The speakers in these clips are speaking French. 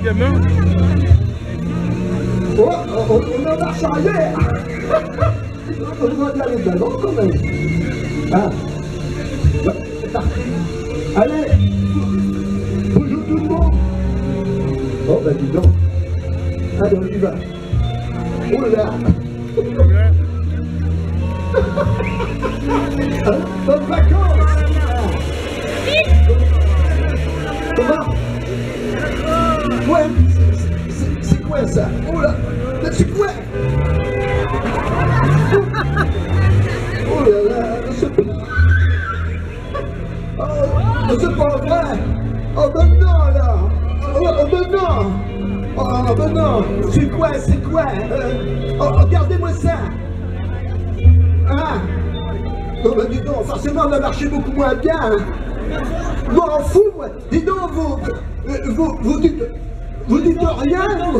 gamin. Oh, on est en marche arrière. On doit bien aller de l'avant quand même. Ah. C'est parti. Allez. Bonjour tout le monde. Oh bah dis donc. Allez, on y va. Oh là. Bonnes vacances. Comment? Ouais, c'est quoi ça? Oh là, c'est quoi? Oh là là, c'est pas vrai! Oh ben non là! Oh ben non! Oh ben non! C'est quoi? Oh, regardez-moi ça! Ah! Oh ben dis donc, forcément on a marché beaucoup moins bien! Hein. M'en fous, moi! Dis donc, vous dites rien, vous?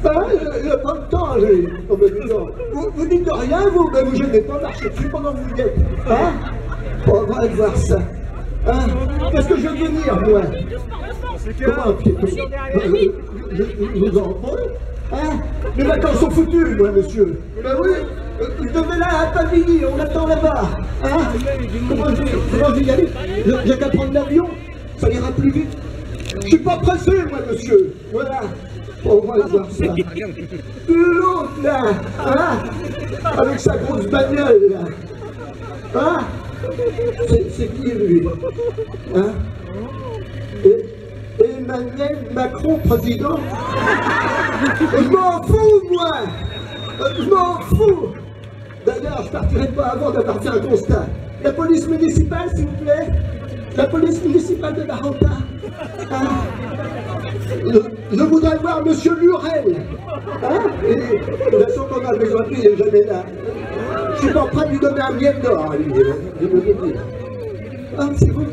Hein? Il n'y a pas le temps, lui! Oh ben dis donc! Vous dites rien, vous? Ben vous gênez pas marcher dessus pendant que vous y êtes! Hein? On va aller voir ça! Hein? Qu'est-ce que je veux venir, moi? Comment un piéton? Je vous en prie. Hein? Les vacances sont foutues, moi, monsieur. Ben oui, je devais là à Pavie, on attend là-bas. Hein? Comment je vais y aller? J'ai qu'à prendre l'avion, ça ira plus vite. Je suis pas pressé, moi, monsieur. Voilà. On va aller voir ça. L'autre, là, hein? Avec sa grosse bagnole, là. Hein? C'est qui, lui? Hein? Emmanuel Macron, président? Je m'en fous, moi! Je m'en fous! D'ailleurs, je partirai pas avant d'avoir fait un constat. La police municipale, s'il vous plaît? La police municipale de Baranta? Hein? Je voudrais voir Monsieur Lurel. Hein? Et de toute façon, qu'on a besoin de lui, il n'est jamais là. Je suis pas prêt de lui donner un miel d'or, lui, je veux dire. Ah, c'est vous?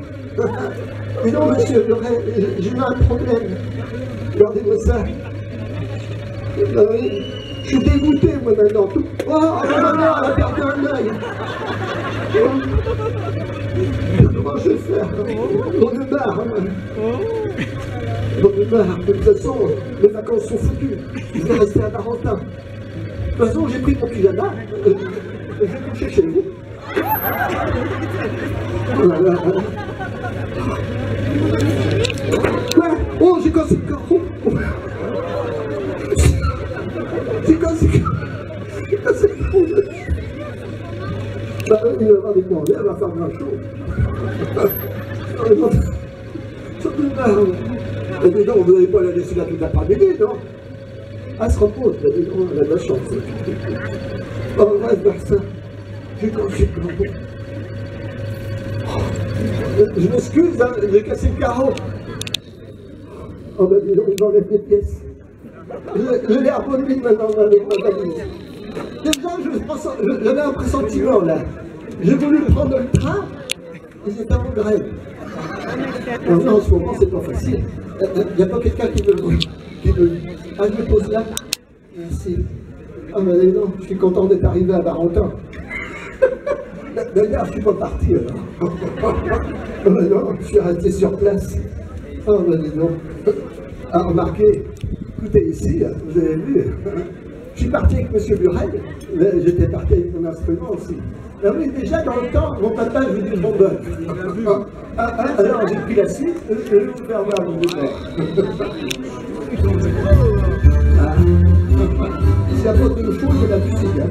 Mais non, monsieur Lurel, j'ai eu un problème. Regardez-moi ça. Je suis dégoûté, moi, maintenant. Oh, maman, elle a perdu un œil. Comment je vais faire? J'en ai marre, moi. J'en ai marre. De toute façon, les vacances sont foutues. Je vais rester à Barentin. De toute façon, j'ai pris mon pyjama. Je vais coucher chez vous. Voilà. Quoi? Oh, j'ai cassé le corps. J'ai cassé le corps. Bah, il va avoir des demandés, elle va faire grand chose. Ça me marre. Et dis donc, vous n'allez pas la laisser là toute l'après-midi, non? Elle se repose, là, dis donc, elle a de la chance. Oh, on va voir ça. J'ai cassé le corps. Je m'excuse, hein, j'ai cassé le carreau. Oh ben dis donc, j'enlève les pièces. Je l'ai abonné maintenant dans les valises. Déjà, j'avais un pressentiment là. J'ai voulu prendre le train, et j'étais en grève. Non, en ce moment, c'est pas facile. Il n'y a pas quelqu'un qui veut. Ah, je me pose là. Merci. Ah ben dis donc, je suis content d'être arrivé à Barentin. D'ailleurs, je ne suis pas parti alors. Oh non, je suis resté sur place. Oh ben dis donc. Ah, remarquez, écoutez ici, vous avez vu, je suis parti avec M. Lurel, mais j'étais parti avec mon instrument aussi. Alors oui, déjà dans le temps, mon papa joue du trombone. Alors j'ai pris la suite, je vais vous faire voir mon départ. S'il n'y a pas de chose, c'est la musique.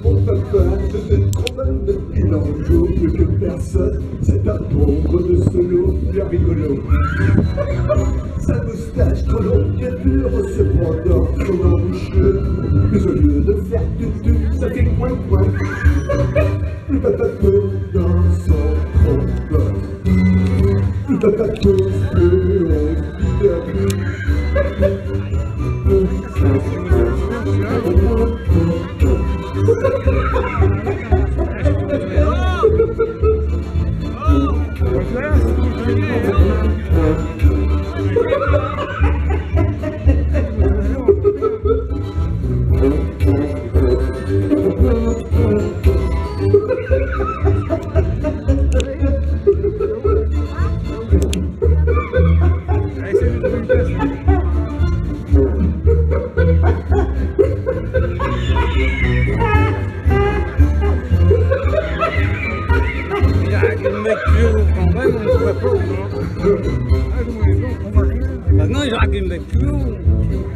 Mon papa se fait trop mal depuis l'enjou, plus que personne, c'est un pauvre de solo, bien rigolo. Sa moustache trop longue et dure, cependant trop emboucheux, mais au lieu de faire tutu, ça fait coin-coin. Le papa pose dans son trombone, le papa pose plus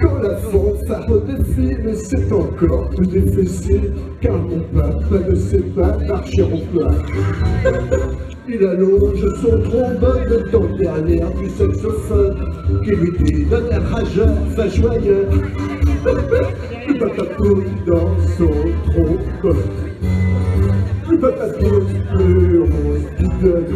Quand la fanfare défile, c'est encore plus difficile, car mon papa ne sait pas marcher en plat. Il allonge son trombone dans derrière du saxophone, qui lui dit d'un air rageur, fin joyeux. Le papa pousse dans son trombone. Le papa pousse plus rose du deuil.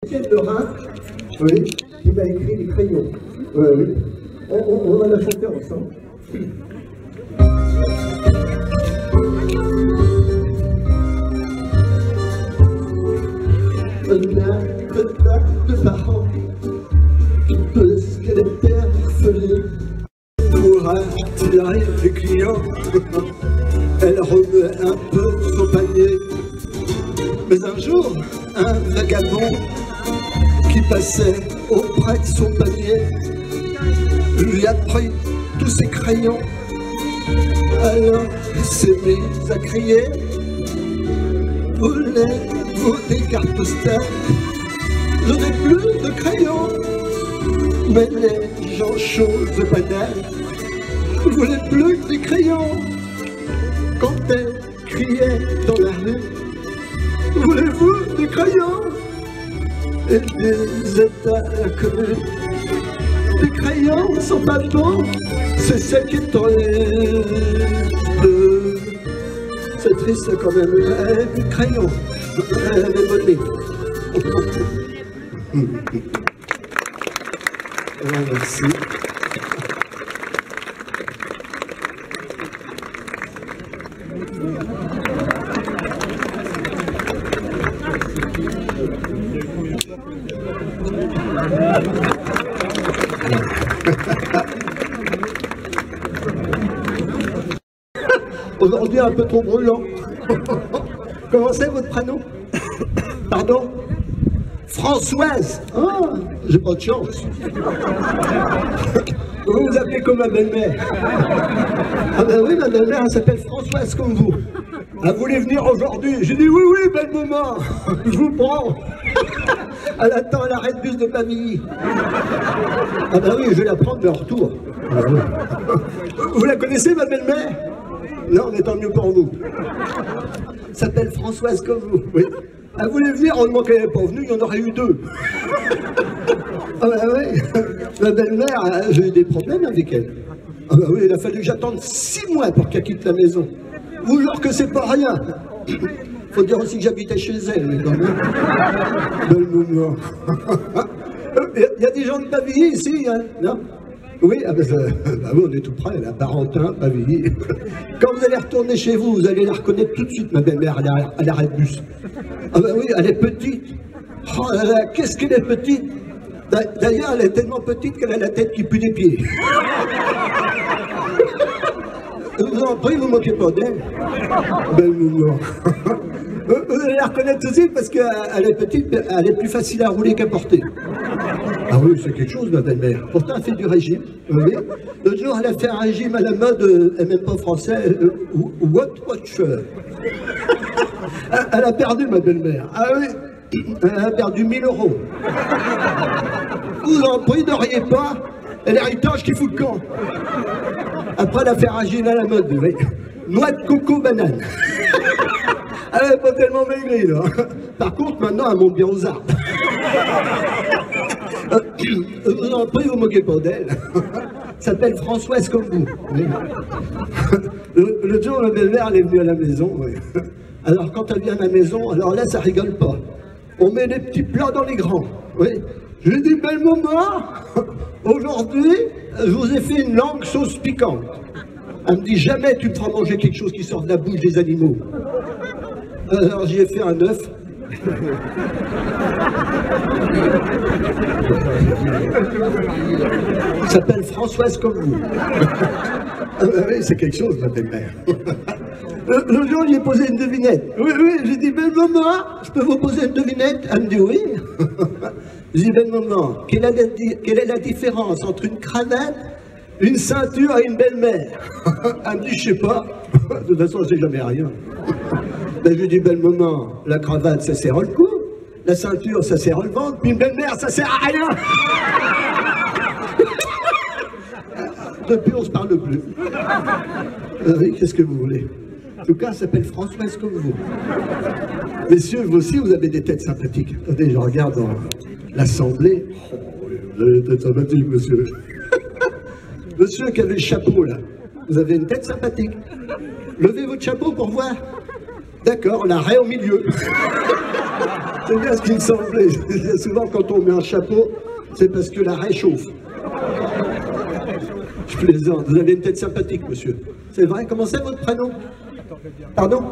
Étienne Lerin, oui, qui m'a écrit les crayons. Oui. On va la chanter ensemble. On n'a que pas de parents, parce qu'elle était orpheline. Pour attirer les clients, elle remuait un peu son panier. Mais un jour, un vagabond qui passait auprès de son panier lui a pris tous ses crayons. Alors il s'est mis à crier: voulez-vous des cartes postales? Je n'ai plus de crayons. Mais les gens choses banales voulaient plus des crayons. Quand elle criait dans la rue: voulez-vous des crayons? Et disait à l'inconnu: les crayons sont pas bons, c'est ça qui t'enlève. C'est triste quand même, les crayons, les bonnets. Merci. Aujourd'hui un peu trop brûlant. Comment c'est votre prénom? Pardon? Françoise. Ah, j'ai pas de chance. Vous vous appelez comme ma belle-mère. Ah ben oui, ma belle-mère, elle s'appelle Françoise comme vous. Elle voulait venir aujourd'hui. J'ai dit oui, oui, belle maman, je vous prends. Elle attend l'arrêt de bus de Pavilly. Ah ben oui, je vais la prendre de retour. Vous la connaissez, ma belle-mère? Non, mais tant mieux pour vous. Elle s'appelle Françoise comme vous. Oui. Elle voulait venir, heureusement qu'elle n'est pas venue, il y en aurait eu deux. Ah ben oui, ma belle-mère, j'ai eu des problèmes avec elle. Ah ben oui, il a fallu que j'attende 6 mois pour qu'elle quitte la maison. Vous jure que c'est pas rien. Faut dire aussi que j'habitais chez elle, mais quand même. Belle maman. Il y a des gens de Pavilly ici, hein, non? Oui, ah ben, bah oui, on est tout près, là, Barentin, Pavilly. Quand vous allez retourner chez vous, vous allez la reconnaître tout de suite, ma belle-mère, à l'arrêt de bus. Ah ben oui, elle est petite. Oh là là, qu'est-ce qu'elle est petite? D'ailleurs, elle est tellement petite qu'elle a la tête qui pue des pieds. Vous en prie, vous ne moquez pas d'elle. Belle maman. Vous allez la reconnaître tout de suite parce qu'elle est petite, elle est plus facile à rouler qu'à porter. Ah oui, c'est quelque chose, ma belle-mère. Pourtant, elle fait du régime. L'autre jour, elle a fait un régime à la mode, elle n'est même pas français, Watcher. Elle a perdu, ma belle-mère. Ah oui, elle a perdu 1000 €. Vous en prie, ne riez pas. Et l'héritage qui fout le camp. Après, elle a fait un régime à la mode, oui. Noix de coco, banane. Elle n'est pas tellement maigrie, là. Par contre, maintenant, elle monte bien aux arbres. Vous en prie, vous ne moquez pas d'elle. S'appelle Françoise comme vous. Oui. Le jour où ma belle-mère elle est venue à la maison, oui. Alors quand elle vient à la maison, alors là ça rigole pas. On met les petits plats dans les grands. Oui. Je lui ai dit, belle maman, aujourd'hui, je vous ai fait une langue sauce piquante. Elle me dit, jamais tu me feras manger quelque chose qui sort de la bouche des animaux. Alors j'y ai fait un œuf. Il s'appelle Françoise comme vous. Oui, c'est quelque chose, ma belle-mère. Le jour, j'ai posé une devinette. Oui, j'ai dit, belle maman, je peux vous poser une devinette? Elle me dit oui. J'ai dit, belle maman, quelle est la différence entre une cravate, une ceinture et une belle-mère? Elle me dit, je sais pas. De toute façon, je sais jamais rien. Ben, je lui dis, belle maman, la cravate, ça serre le cou. La ceinture, ça serre le ventre. Puis une belle-mère, ça sert à rien. Depuis, on se parle plus. Oui, qu'est-ce que vous voulez? En tout cas, elle s'appelle Françoise comme vous. Messieurs, vous aussi, vous avez des têtes sympathiques. Attendez, je regarde dans l'assemblée. Oh, vous avez des têtes sympathiques, monsieur. Monsieur qui avait le chapeau, là. Vous avez une tête sympathique. Levez votre chapeau pour voir. D'accord, la raie au milieu. C'est bien ce qui me semblait. Souvent, quand on met un chapeau, c'est parce que la raie chauffe. Je plaisante. Vous avez une tête sympathique, monsieur. C'est vrai? Comment c'est votre prénom? Pardon?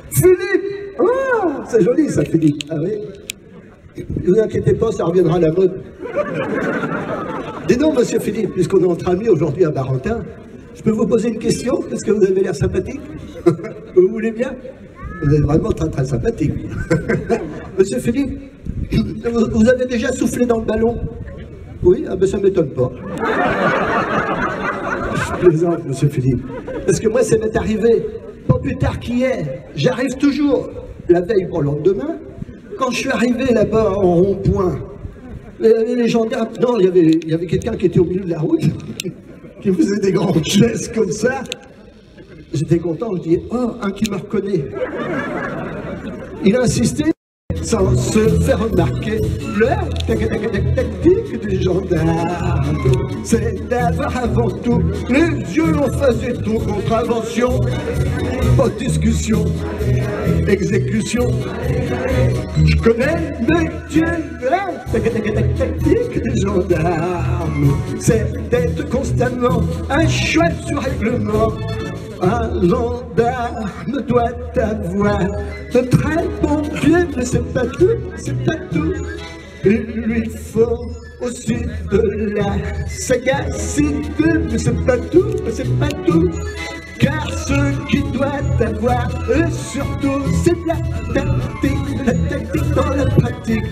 Philippe! Ah, c'est joli ça, Philippe. Ah oui? Ne vous inquiétez pas, ça reviendra à la mode. Dis donc, monsieur Philippe, puisqu'on est entre amis aujourd'hui à Barentin, je peux vous poser une question? Parce que vous avez l'air sympathique. Vous voulez bien? Vous êtes vraiment très très sympathique. Monsieur Philippe, vous avez déjà soufflé dans le ballon? Oui? Ah ben ça ne m'étonne pas. Je plaisante, monsieur Philippe. Parce que moi, ça m'est arrivé, pas plus tard qu'hier. J'arrive toujours, la veille pour le lendemain, quand je suis arrivé là-bas en rond-point, les gendarmes, non, il y avait quelqu'un qui était au milieu de la route, qui faisait des grands gestes comme ça. J'étais content, je dis, oh, un qui me reconnaît. Il a insisté, sans se faire remarquer, le tactique du gendarme, c'est d'avoir avant tout les yeux en face et tout, contravention, pas de discussion, exécution. Je connais le métier, le tactique du gendarme, c'est d'être constamment un chouette sur règlement. Un gendarme doit avoir de très bons pieds, mais c'est pas tout, c'est pas tout. Il lui faut aussi de la sagacité, mais c'est pas tout, mais c'est pas tout. Car ce qu'il doit avoir, et surtout, c'est la tactique dans la pratique.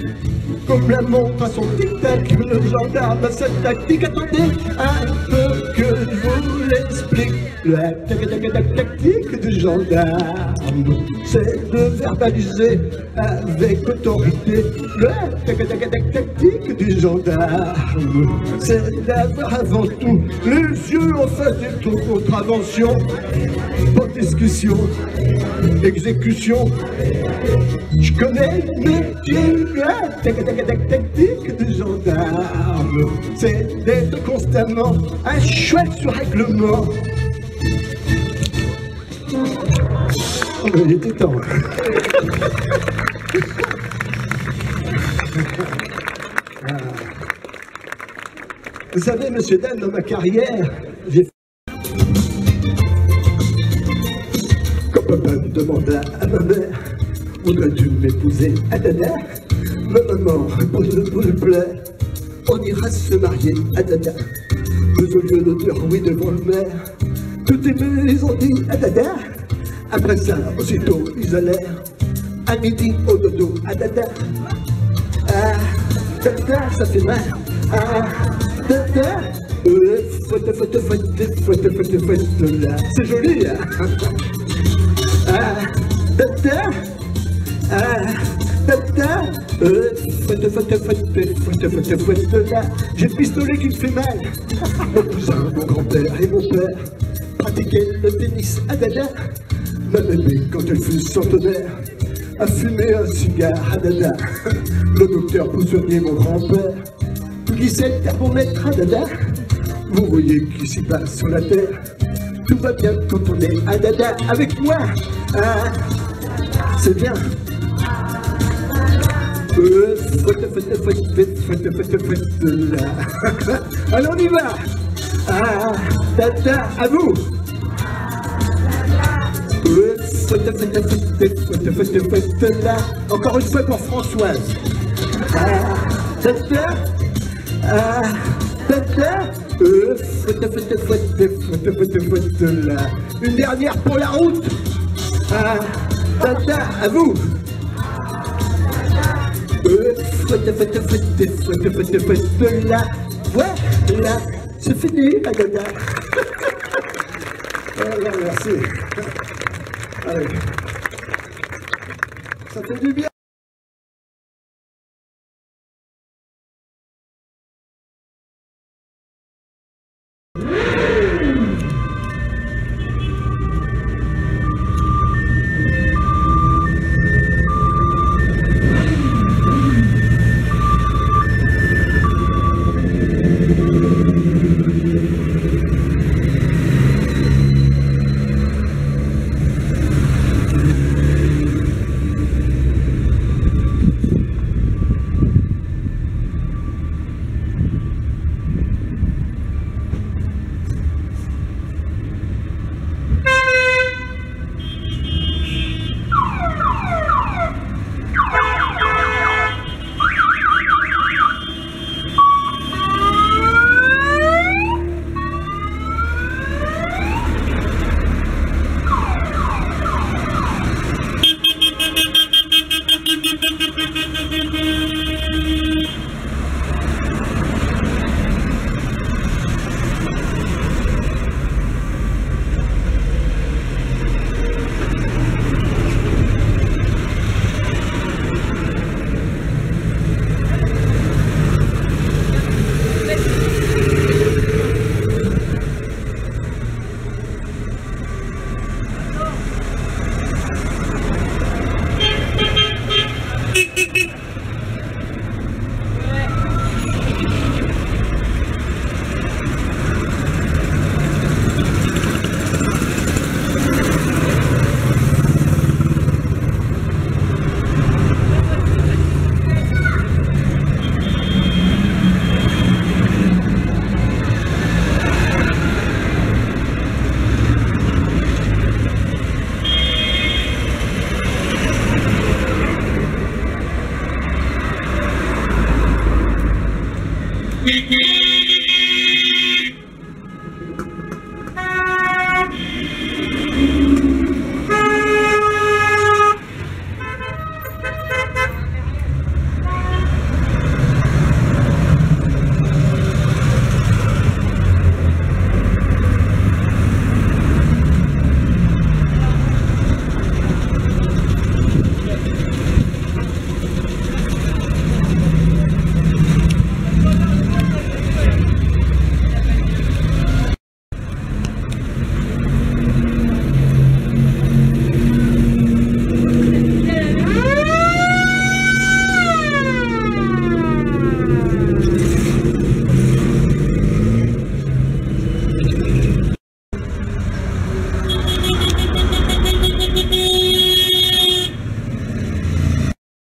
Comme la montre à son tic-tac, le gendarme a sa tactique. Attendez un peu que je vous l'explique. La tactique du gendarme, c'est de verbaliser avec autorité. La tactique du gendarme, c'est d'avoir avant tout les yeux en face de toute contravention. Pas de discussion, exécution. Je connais le métier, la tactique du gendarme, c'est d'être constamment un chouette sur règlement. Oh, il était temps. Vous savez, monsieur Dan, dans ma carrière, j'ai fait... Quand papa me demanda à ma mère, voudrais-tu m'épouser à Dada? Ma maman, pour le plaît, on ira se marier à Dada. Mais au lieu de dire oui devant le maire, tout aimé, ils ont dit à Dada. Après ça, aussitôt, ils allèrent à midi au dodo à Dada. Ah, Dada, ça fait mal. Ah, Dada, fouette là. C'est joli, hein? Ah, Dada, ah, Dada, fouette là. J'ai le pistolet qui me fait mal. Mon cousin, mon grand-père et mon père pratiquaient le tennis à Dada. Ma bébé, quand elle fut centenaire, a fumé un cigare à Dada. Le docteur Poussonnier, mon grand-père, glissait le thermomètre à Dada. Vous voyez qu'ici bas sur la terre, tout va bien quand on est à Dada. Avec moi, ah, c'est bien. Allez, on y va. Ah, tata, à vous. Encore une fois pour Françoise. Ah, tata. Ah, tata. Une dernière pour la route. Ah, tata, à vous. Voilà, c'est fini la gaga. Voilà, merci. Allez. Ça fait du bien.